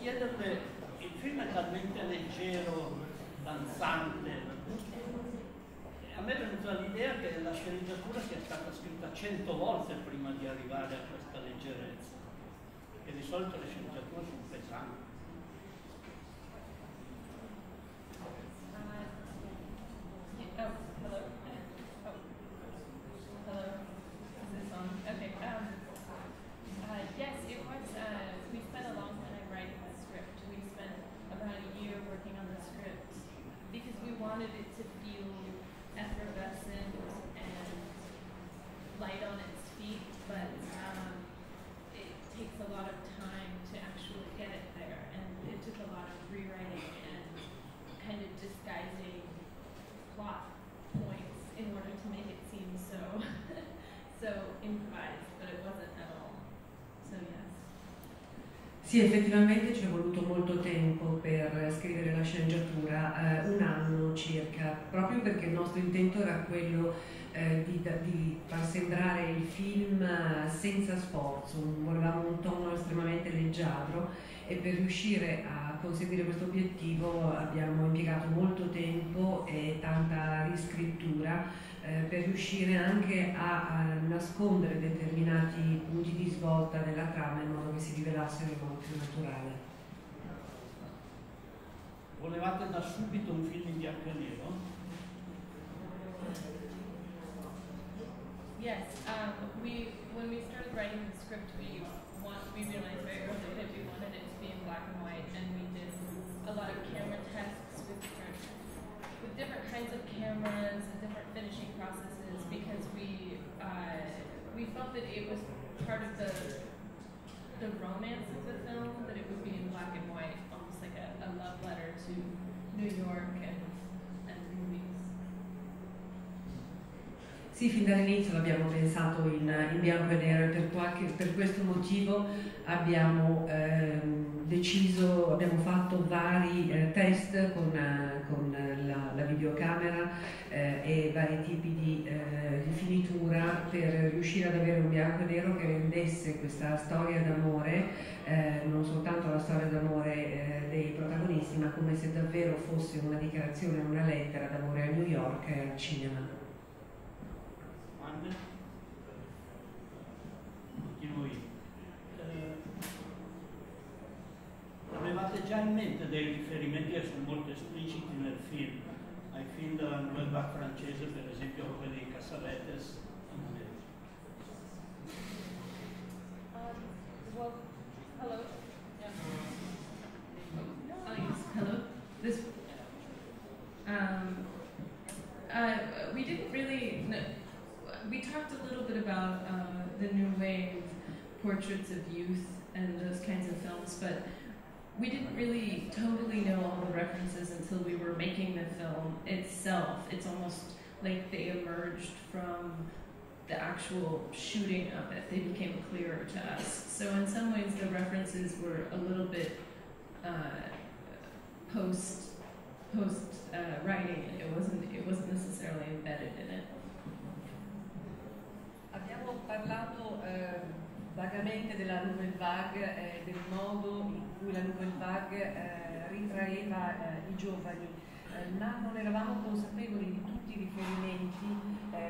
chiederle, il film è talmente leggero, danzante, a me è venuta l'idea che la sceneggiatura sia stata scritta 100 volte prima di arrivare a questa leggerezza, perché di solito le sceneggiature sono pesanti. Yes, it was. We spent a long time writing the script. We spent about a year working on the script because we wanted it to feel effervescent and light on its feet, but it takes a lot of time to actually get it there, and it took a lot of rewriting and kind of disguising plot points in order to make it seem so so improvised, but it wasn't at all. So yes. Sì, effettivamente ci è voluto molto tempo per scrivere la sceneggiatura, un anno circa, proprio perché il nostro intento era quello di far sembrare il film senza sforzo. Volevamo un tono estremamente leggiadro e per riuscire a conseguire questo obiettivo abbiamo impiegato molto tempo e tanta riscrittura per riuscire anche a nascondere determinati punti di svolta della trama in modo che si rivelassero in modo più naturale. Volevate da subito un film in bianco e nero? Yes, when we started writing the script, we realized very early that we wanted it to be in black and white, and we did a lot of camera tests with different kinds of cameras and different finishing processes because we felt that it was part of the romance of the film, that it would be in black and white, almost like a love letter to New York and movies. Sì, fin dall'inizio l'abbiamo pensato in bianco e nero e per questo motivo abbiamo abbiamo fatto vari test con la videocamera e vari tipi di finitura per riuscire ad avere un bianco e nero che rendesse questa storia d'amore, non soltanto la storia d'amore dei protagonisti, ma come se davvero fosse una dichiarazione, una lettera d'amore a New York e al cinema. Continuo io. Avevate già in mente dei riferimenti che sono molto espliciti nel film, ai film della Nouvelle Vague francese, per esempio quelli di Cassavetes? Well, hello. Yeah. Oh yes, hello. This. We didn't really. No, we talked a little bit about the new wave portraits of youth and those kinds of films, but we didn't really totally know all the references until we were making the film itself. It's almost like they emerged from the actual shooting of it. They became clearer to us. So in some ways the references were a little bit post writing. It wasn't necessarily embedded in it. Abbiamo parlato vagamente della Nouvelle Vague, del modo in cui la Nouvelle Vague ritraeva i giovani, ma non eravamo consapevoli di tutti i riferimenti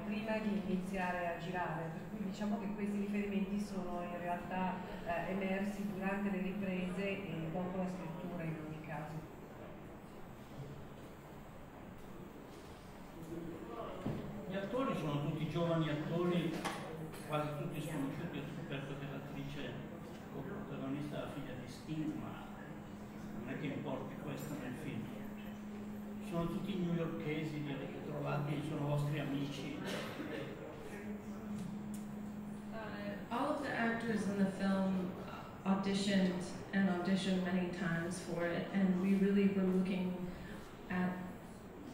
prima di iniziare a girare, per cui diciamo che questi riferimenti sono in realtà emersi durante le riprese e dopo la scrittura in ogni caso. Gli attori sono tutti giovani attori, quasi tutti sconosciuti. Ho scoperto che l'attrice co-protagonista è la figlia di Sting, ma non è che importi questo nel film. Sono tutti newyorkesi, li avete trovati, sono vostri amici. All of the actors in the film auditioned many times for it, and we really were looking at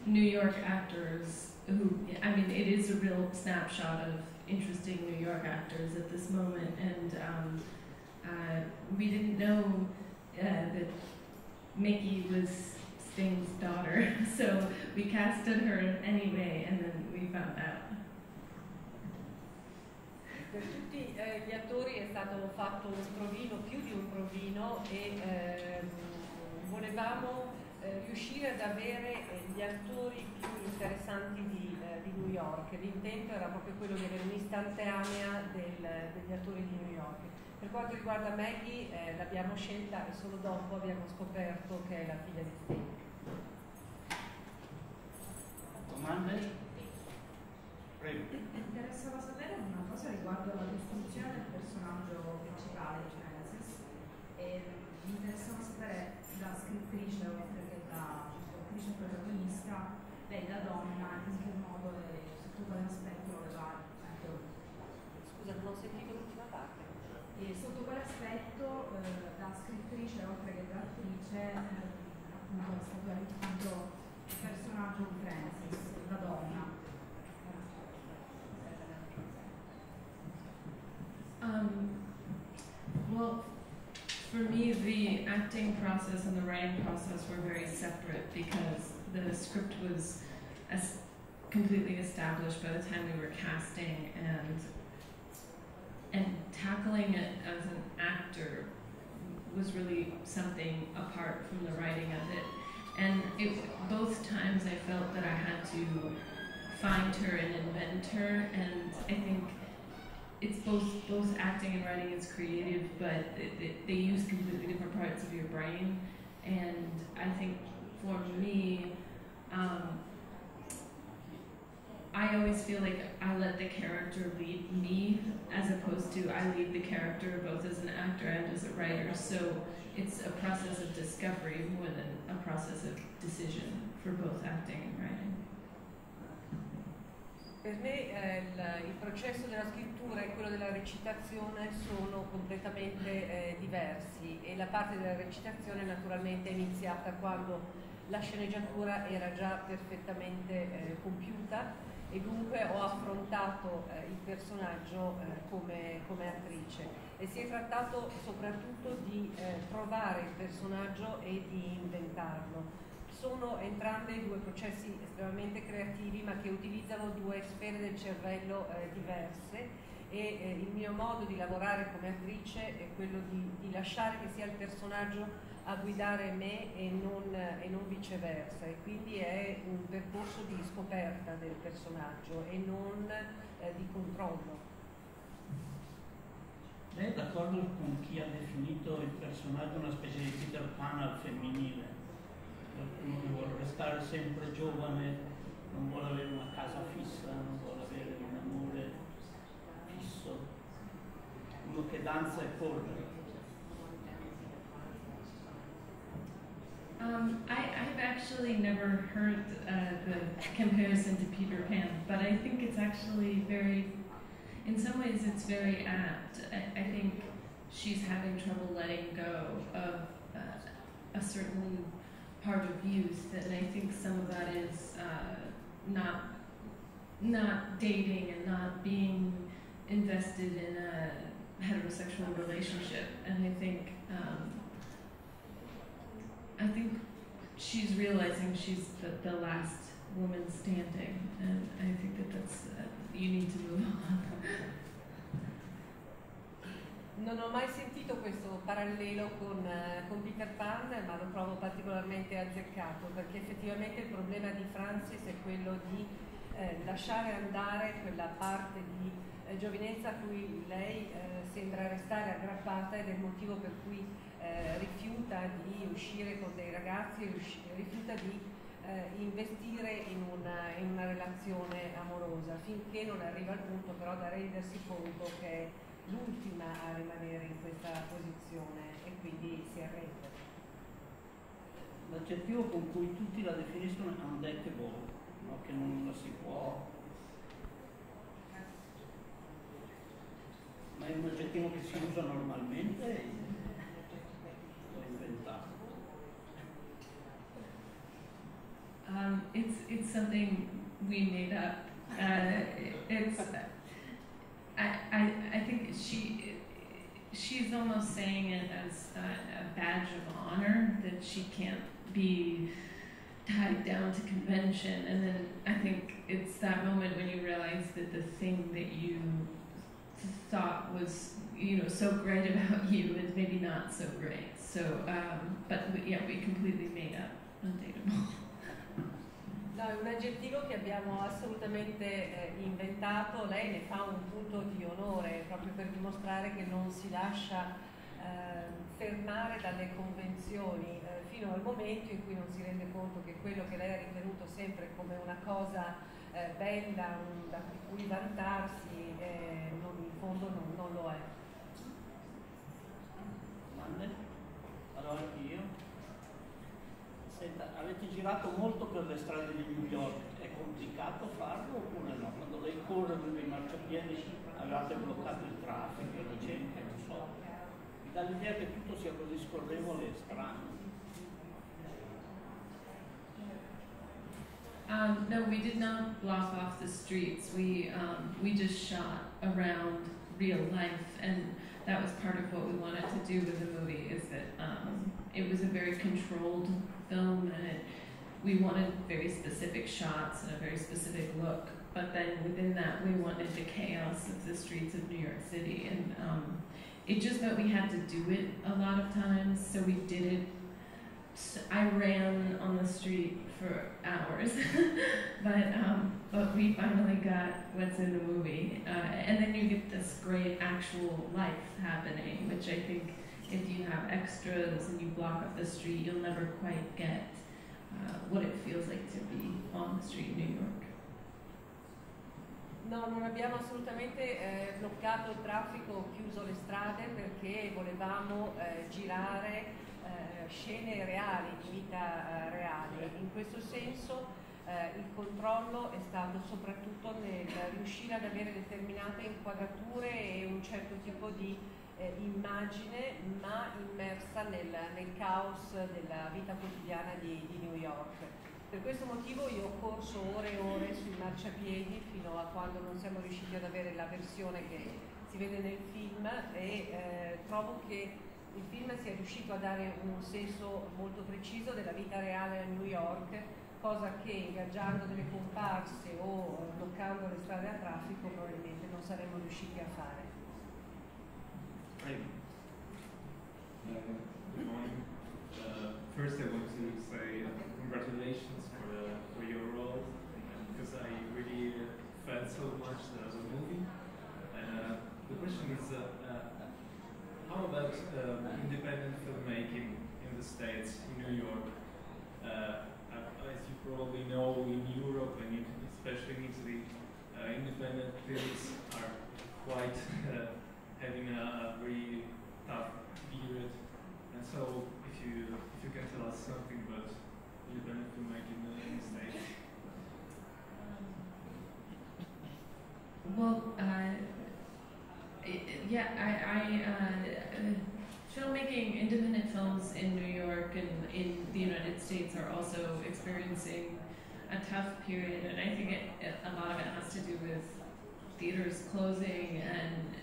New York actors who, I mean, it is a real snapshot of interesting New York actors at this moment, and we didn't know that Mickey was Sting's daughter, so we casted her anyway, and then we found out. Per tutti gli attori è stato fatto un provino, più di un provino, e volevamo riuscire ad avere gli attori più interessanti di New York. L'intento era proprio quello di avere un'istantanea degli attori di New York. Per quanto riguarda Maggie, l'abbiamo scelta e solo dopo abbiamo scoperto che è la figlia di Sting. Domande? Prego. Mi interessava sapere una cosa riguardo la costruzione del personaggio principale, Francis. Mi interessava sapere da scrittrice, oltre che da attrice protagonista, lei da donna, in che modo e sotto quale aspetto lo va. Scusa, non ho sentito l'ultima parte. E sotto quale aspetto da scrittrice, oltre che da attrice, appunto è stato arricchito il personaggio di Francis, da donna. Well, for me, the acting process and the writing process were very separate because the script was completely established by the time we were casting, and tackling it as an actor was really something apart from the writing of it. And both times I felt that I had to find her and invent her, and I think it's both acting and writing is creative, but they use completely different parts of your brain. And I think for me, I always feel like I let the character lead me, as opposed to I lead the character both as an actor and as a writer. So it's a process of discovery more than a process of decision for both acting and writing. Per me il processo della scrittura e quello della recitazione sono completamente diversi, e la parte della recitazione naturalmente è iniziata quando la sceneggiatura era già perfettamente compiuta, e dunque ho affrontato il personaggio come attrice, e si è trattato soprattutto di trovare il personaggio e di inventarlo. Sono entrambi due processi estremamente creativi, ma che utilizzano due sfere del cervello diverse, e il mio modo di lavorare come attrice è quello di lasciare che sia il personaggio a guidare me e non viceversa, e quindi è un percorso di scoperta del personaggio e non di controllo. Lei è d'accordo con chi ha definito il personaggio una specie di Peter Pan al femminile? Qualcuno che vuole restare sempre giovane, non vuole avere una casa fissa, non vuole avere un amore fisso, uno che danza e corre. I've actually never heard the comparison to Peter Pan, but I think it's actually in some ways it's very apt. I think she's having trouble letting go of a certain part of youth, and I think some of that is not dating and not being invested in a heterosexual relationship. And I think she's realizing she's the last woman standing, and I think that's you need to move on. Non ho mai sentito questo parallelo con Peter Pan, ma lo trovo particolarmente azzeccato, perché effettivamente il problema di Francis è quello di lasciare andare quella parte di giovinezza a cui lei sembra restare aggrappata, ed è il motivo per cui rifiuta di uscire con dei ragazzi, rifiuta di investire in una relazione amorosa, finché non arriva al punto però da rendersi conto che è l'ultima a rimanere in questa posizione, e quindi si arrende. L'aggettivo con cui tutti la definiscono è undateable, no? Che non la si può. Ma è un aggettivo che si usa normalmente, l'ho inventato. It's something we made up. I think she's almost saying it as a badge of honor, that she can't be tied down to convention. And then I think it's that moment when you realize that the thing that you thought was, you know, so great about you is maybe not so great. So, but yeah, we completely made up Undateable. No, è un aggettivo che abbiamo assolutamente inventato, lei ne fa un punto di onore proprio per dimostrare che non si lascia fermare dalle convenzioni fino al momento in cui non si rende conto che quello che lei ha ritenuto sempre come una cosa bella, da cui vantarsi, in fondo non lo è. Domande? Allora io? Senta, avete girato molto per le strade di New York, è complicato farlo oppure no? Quando lei corre per i marciapiedi avevate bloccato il traffico, la gente, non so. Mi dà l'idea che tutto sia così scorrevole e strano. No, we did not block off the streets. We just shot around real life, and that was part of what we wanted to do with the movie. Is that it was a very controlled film, and we wanted very specific shots and a very specific look. But then within that, we wanted the chaos of the streets of New York City, and it just meant we had to do it a lot of times. So we did it. I ran on the street for hours, but we finally got what's in the movie, and then you get this great actual life happening, which I think if you have extras and you block up the street, you'll never quite get what it feels like to be on the street in New York. No, non abbiamo assolutamente bloccato il traffico o chiuso le strade perché volevamo girare scene reali, di vita reale. In questo senso il controllo è stato soprattutto nel riuscire ad avere determinate inquadrature e un certo tipo di immagine, ma immersa nel caos della vita quotidiana di New York. Per questo motivo io ho corso ore e ore sui marciapiedi fino a quando non siamo riusciti ad avere la versione che si vede nel film e trovo che il film sia riuscito a dare un senso molto preciso della vita reale a New York, cosa che ingaggiando delle comparse o bloccando le strade a traffico probabilmente non saremmo riusciti a fare. Good morning. First I want to say congratulations for your role, because I really felt so much the movie. The question is, how about independent filmmaking in the States, in New York? As you probably know, in Europe and especially in Italy, independent films are quite having a very tough period. And so, if you can tell us something about independent filmmaking in the States. Well, filmmaking, independent films in New York and in the United States are also experiencing a tough period, and I think a lot of it has to do with theaters closing and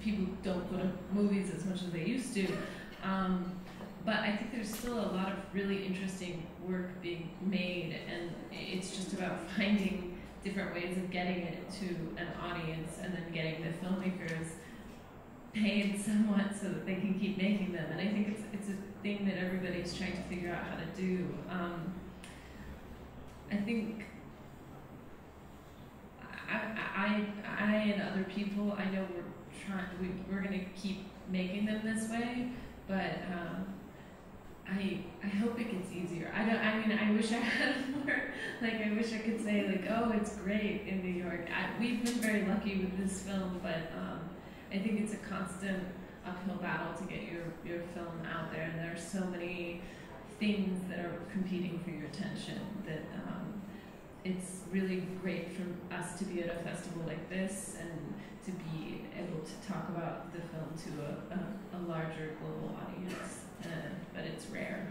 people don't go to movies as much as they used to. But I think there's still a lot of really interesting work being made, and it's just about finding different ways of getting it to an audience and then getting the filmmakers paid somewhat so that they can keep making them. And I think it's a thing that everybody's trying to figure out how to do. I think I and other people, I know we're going to keep making them this way, but I hope it gets easier. I wish I had more, I wish I could say oh, it's great in New York. We've been very lucky with this film, but I think it's a constant uphill battle to get your film out there, and there are so many things that are competing for your attention that it's really great for us to be at a festival like this and to be able to talk about the film to a larger global audience, but it's rare.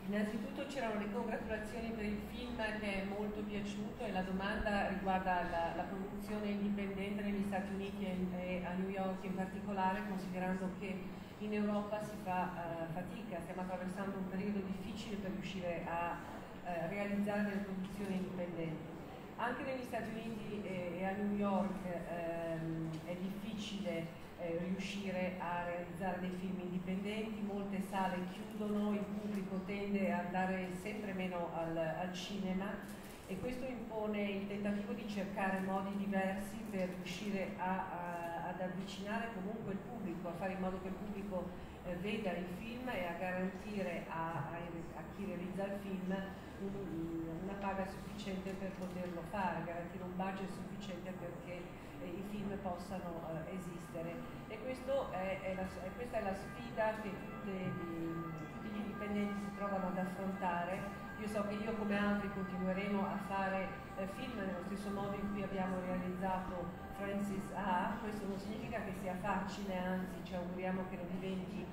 Innanzitutto c'erano le congratulazioni per il film che è molto piaciuto, e la domanda riguarda la produzione indipendente negli Stati Uniti e a New York in particolare, considerando che in Europa si fa fatica, stiamo attraversando un periodo difficile per riuscire a realizzare delle produzioni indipendenti. Anche negli Stati Uniti e a New York è difficile riuscire a realizzare dei film indipendenti, molte sale chiudono, il pubblico tende ad andare sempre meno al cinema e questo impone il tentativo di cercare modi diversi per riuscire ad avvicinare comunque il pubblico, a fare in modo che il pubblico veda il film e a garantire a chi realizza il film una paga sufficiente per poterlo fare, garantire un budget sufficiente perché i film possano esistere. E questa è la sfida che tutti gli indipendenti si trovano ad affrontare. Io so che io come altri continueremo a fare film nello stesso modo in cui abbiamo realizzato Francis A. Questo non significa che sia facile, anzi ci auguriamo che lo diventi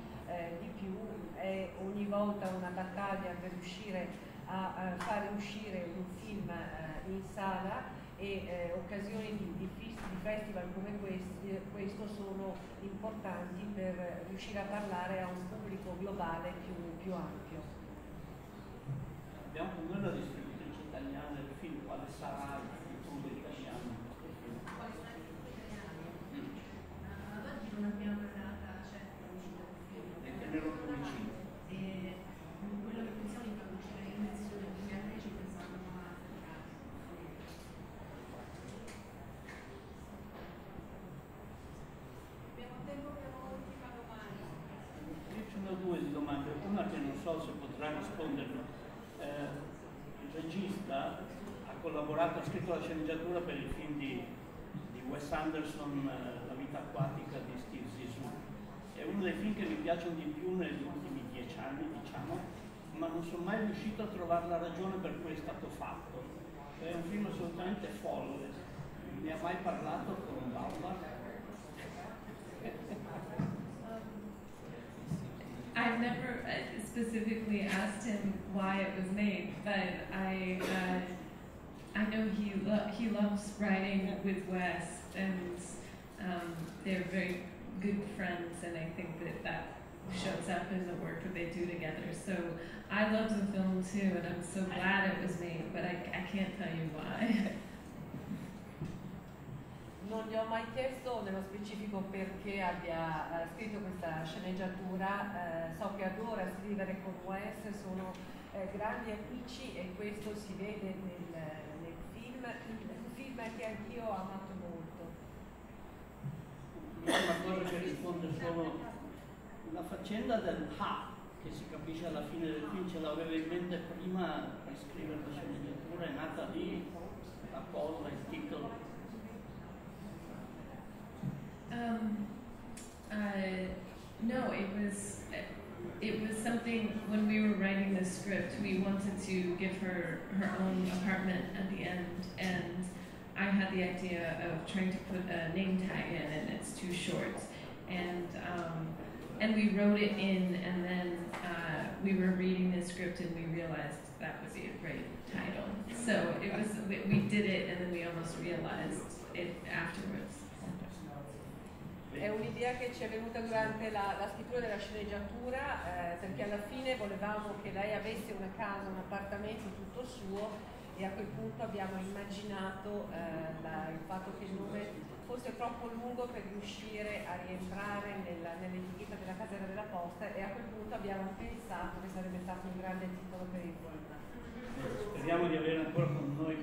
di più. È ogni volta una battaglia per riuscire a fare uscire un film in sala e occasioni di festival come questo sono importanti per riuscire a parlare a un pubblico globale più ampio. Abbiamo con noi la distributrice italiana del film, quale sarà il fondo italiano? Quali sono i film italiani? Ad oggi non abbiamo una data certa uscita del film. E tenerlo come vicino. Quello che pensiamo di producere in versione 2013 pensando a abbiamo tempo per un'ultima domanda. Io ce ne ho due di domande, una che non so se potrà rispondermi. Il regista ha collaborato, ha scritto la sceneggiatura per il film di Wes Anderson, La vita acquatica di Steve Zissou. È uno dei film che mi piacciono di più negli ultimi 10 anni, diciamo, ma non sono mai riuscito a trovare la ragione per cui è stato fatto. È un film assolutamente folle. Ne ha mai parlato con Bauer? I've never specifically asked him why it was made, but I know he loves writing with Wes, and they're very good friends, and I think that shows up in the work that they do together. So I love the film too, and I'm so glad it was made, but I can't tell you why. Non gli ho mai chiesto nello specifico perché abbia scritto questa sceneggiatura, so che adora scrivere con Wes, sono grandi amici e questo si vede nel film, un film che anch'io ho amato molto. Una cosa che risponde solo la faccenda del che si capisce alla fine del film, ce l'aveva in mente prima di scrivere la sceneggiatura, è nata lì la cosa, il titolo. No, it was something when we were writing the script. We wanted to give her own apartment at the end, and I had the idea of trying to put a name tag in, and it's too short. And we wrote it in, and then we were reading the script, and we realized that would be a great title. So it was we did it, and then we almost realized it afterwards. È un'idea che ci è venuta durante la scrittura della sceneggiatura, perché alla fine volevamo che lei avesse una casa, un appartamento tutto suo, e a quel punto abbiamo immaginato il fatto che il nome fosse troppo lungo per riuscire a rientrare nell'etichetta della casella della posta, e a quel punto abbiamo pensato che sarebbe stato un grande titolo per il film. Speriamo di avere ancora con noi